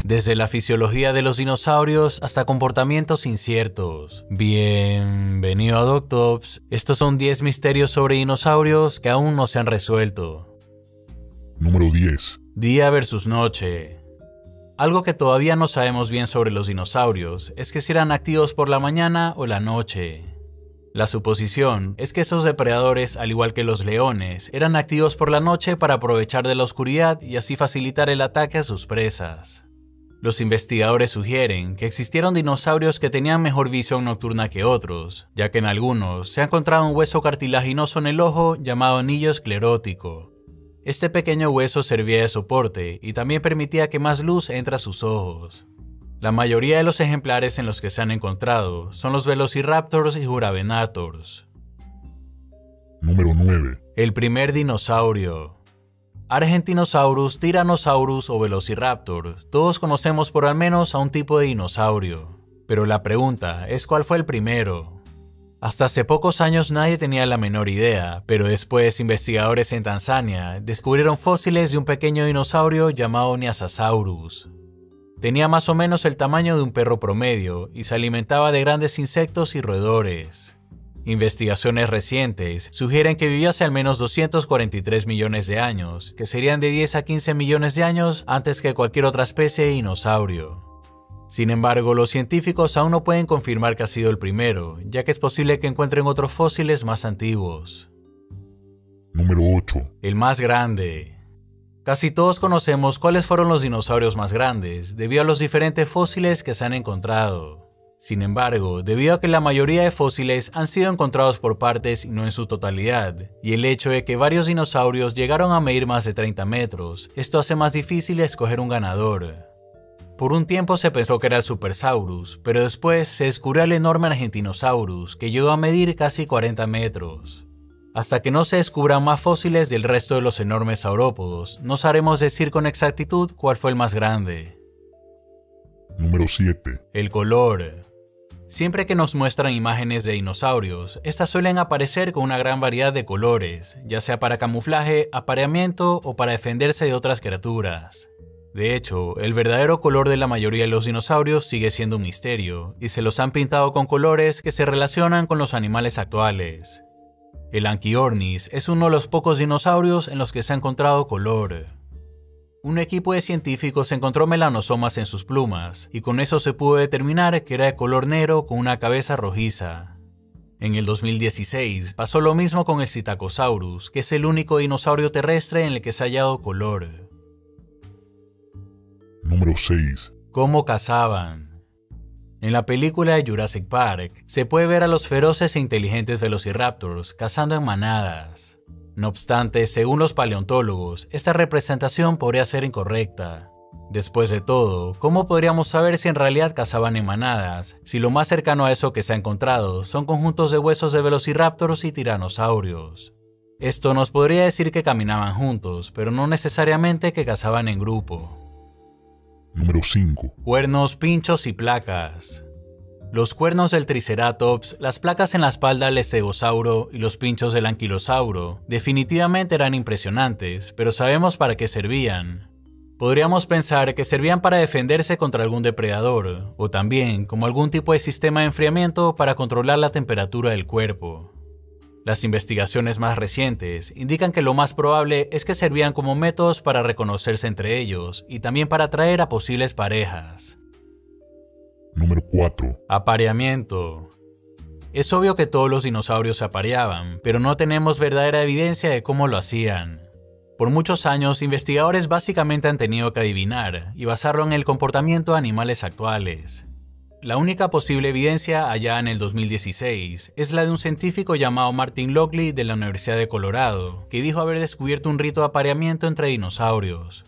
Desde la fisiología de los dinosaurios hasta comportamientos inciertos. Bienvenido a Doctops. Estos son 10 misterios sobre dinosaurios que aún no se han resuelto. Número 10. Día versus noche. Algo que todavía no sabemos bien sobre los dinosaurios es que si eran activos por la mañana o la noche. La suposición es que esos depredadores, al igual que los leones, eran activos por la noche para aprovechar de la oscuridad y así facilitar el ataque a sus presas. Los investigadores sugieren que existieron dinosaurios que tenían mejor visión nocturna que otros, ya que en algunos se ha encontrado un hueso cartilaginoso en el ojo llamado anillo esclerótico. Este pequeño hueso servía de soporte y también permitía que más luz entre a sus ojos. La mayoría de los ejemplares en los que se han encontrado son los Velociraptors y Juravenators. Número 9. El primer dinosaurio. Argentinosaurus, Tyrannosaurus o Velociraptor. Todos conocemos por al menos a un tipo de dinosaurio. Pero la pregunta es ¿cuál fue el primero? Hasta hace pocos años nadie tenía la menor idea, pero después investigadores en Tanzania descubrieron fósiles de un pequeño dinosaurio llamado Nyasasaurus. Tenía más o menos el tamaño de un perro promedio y se alimentaba de grandes insectos y roedores. Investigaciones recientes sugieren que vivió hace al menos 243 millones de años, que serían de 10 a 15 millones de años antes que cualquier otra especie de dinosaurio. Sin embargo, los científicos aún no pueden confirmar que ha sido el primero, ya que es posible que encuentren otros fósiles más antiguos. Número 8. El más grande. Casi todos conocemos cuáles fueron los dinosaurios más grandes, debido a los diferentes fósiles que se han encontrado. Sin embargo, debido a que la mayoría de fósiles han sido encontrados por partes y no en su totalidad, y el hecho de que varios dinosaurios llegaron a medir más de 30 metros, esto hace más difícil escoger un ganador. Por un tiempo se pensó que era el Supersaurus, pero después se descubrió el enorme Argentinosaurus, que llegó a medir casi 40 metros. Hasta que no se descubran más fósiles del resto de los enormes saurópodos, no sabremos decir con exactitud cuál fue el más grande. Número 7. El color. Siempre que nos muestran imágenes de dinosaurios, estas suelen aparecer con una gran variedad de colores, ya sea para camuflaje, apareamiento o para defenderse de otras criaturas. De hecho, el verdadero color de la mayoría de los dinosaurios sigue siendo un misterio, y se los han pintado con colores que se relacionan con los animales actuales. El Anchiornis es uno de los pocos dinosaurios en los que se ha encontrado color. Un equipo de científicos encontró melanosomas en sus plumas, y con eso se pudo determinar que era de color negro con una cabeza rojiza. En el 2016 pasó lo mismo con el Psittacosaurus, que es el único dinosaurio terrestre en el que se ha hallado color. Número 6. ¿Cómo cazaban? En la película de Jurassic Park, se puede ver a los feroces e inteligentes velociraptors cazando en manadas. No obstante, según los paleontólogos, esta representación podría ser incorrecta. Después de todo, ¿cómo podríamos saber si en realidad cazaban en manadas, si lo más cercano a eso que se ha encontrado son conjuntos de huesos de velociraptors y tiranosaurios? Esto nos podría decir que caminaban juntos, pero no necesariamente que cazaban en grupo. Número 5. Cuernos, pinchos y placas. Los cuernos del Triceratops, las placas en la espalda del Estegosauro y los pinchos del Anquilosauro definitivamente eran impresionantes, pero sabemos para qué servían. Podríamos pensar que servían para defenderse contra algún depredador, o también como algún tipo de sistema de enfriamiento para controlar la temperatura del cuerpo. Las investigaciones más recientes indican que lo más probable es que servían como métodos para reconocerse entre ellos y también para atraer a posibles parejas. Número 4. Apareamiento. Es obvio que todos los dinosaurios se apareaban, pero no tenemos verdadera evidencia de cómo lo hacían. Por muchos años, investigadores básicamente han tenido que adivinar y basarlo en el comportamiento de animales actuales. La única posible evidencia allá en el 2016 es la de un científico llamado Martin Lockley de la Universidad de Colorado, que dijo haber descubierto un rito de apareamiento entre dinosaurios.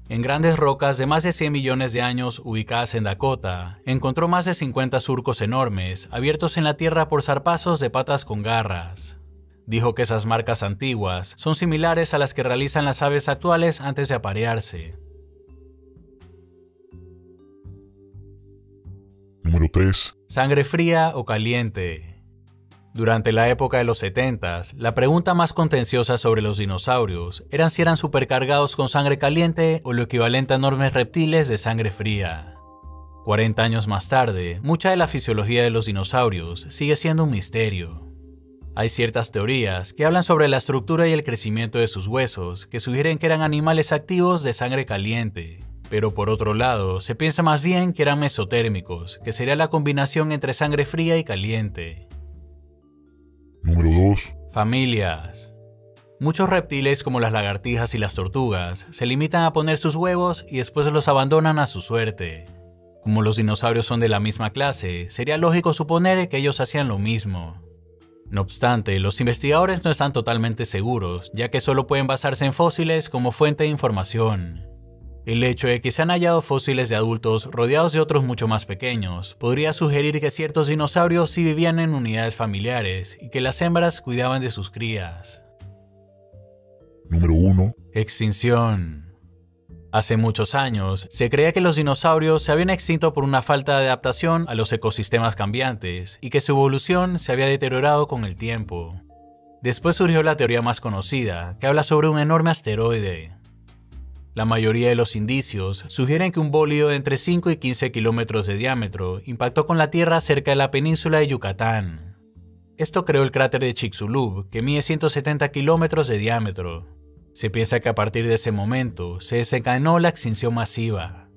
En grandes rocas de más de 100 millones de años ubicadas en Dakota, encontró más de 50 surcos enormes abiertos en la tierra por zarpazos de patas con garras. Dijo que esas marcas antiguas son similares a las que realizan las aves actuales antes de aparearse. Número 3. Sangre fría o caliente. Durante la época de los 70s, la pregunta más contenciosa sobre los dinosaurios era si eran supercargados con sangre caliente o lo equivalente a enormes reptiles de sangre fría. 40 años más tarde, mucha de la fisiología de los dinosaurios sigue siendo un misterio. Hay ciertas teorías que hablan sobre la estructura y el crecimiento de sus huesos que sugieren que eran animales activos de sangre caliente, pero por otro lado, se piensa más bien que eran mesotérmicos, que sería la combinación entre sangre fría y caliente. Número 2. Familias. Muchos reptiles como las lagartijas y las tortugas se limitan a poner sus huevos y después los abandonan a su suerte. Como los dinosaurios son de la misma clase, sería lógico suponer que ellos hacían lo mismo. No obstante, los investigadores no están totalmente seguros, ya que solo pueden basarse en fósiles como fuente de información. El hecho de que se han hallado fósiles de adultos rodeados de otros mucho más pequeños podría sugerir que ciertos dinosaurios sí vivían en unidades familiares y que las hembras cuidaban de sus crías. Número 1. Extinción. Hace muchos años, se creía que los dinosaurios se habían extinto por una falta de adaptación a los ecosistemas cambiantes y que su evolución se había deteriorado con el tiempo. Después surgió la teoría más conocida, que habla sobre un enorme asteroide. La mayoría de los indicios sugieren que un bólido de entre 5 y 15 kilómetros de diámetro impactó con la Tierra cerca de la península de Yucatán. Esto creó el cráter de Chicxulub, que mide 170 kilómetros de diámetro. Se piensa que a partir de ese momento se desencadenó la extinción masiva.